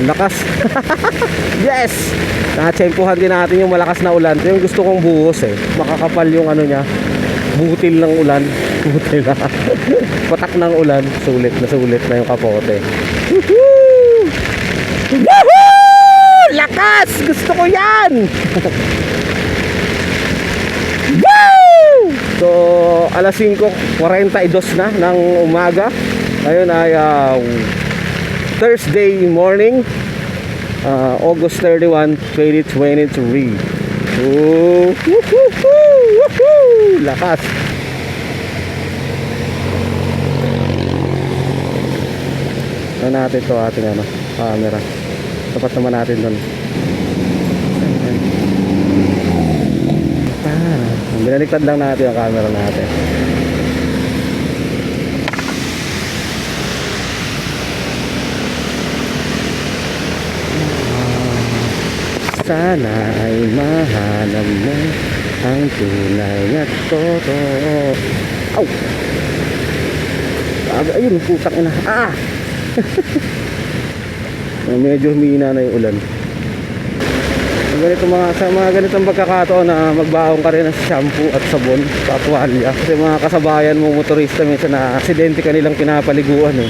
Ang lakas. Yes! Nakatsempuhan din natin yung malakas na ulan. Yung gusto kong buhos eh. Makakapal yung ano niya. Butil ng ulan. Butil na. Patak ng ulan. Sulit na yung kapote. Woohoo! Woohoo! Lakas! Gusto ko yan! Woo! So, alas 5:42 na ng umaga. Ngayon ay Thursday morning, August 31, 2023. Woo! Woohoo! Lakas! Ano natin to ating camera. Tapat naman natin doon. Binaliktad lang natin ang camera natin. Sana ay mahanap mo ang tunay na totoo. Aw! Ayun, putang ina. Medyo humina na yung ulan. Sa mga ganitong pagkakataon na magbaong ka rin ng shampoo at sabon sa tuwalya. Kasi mga kasabayan mo motorista minsan na aksidente kanilang pinapaliguan eh.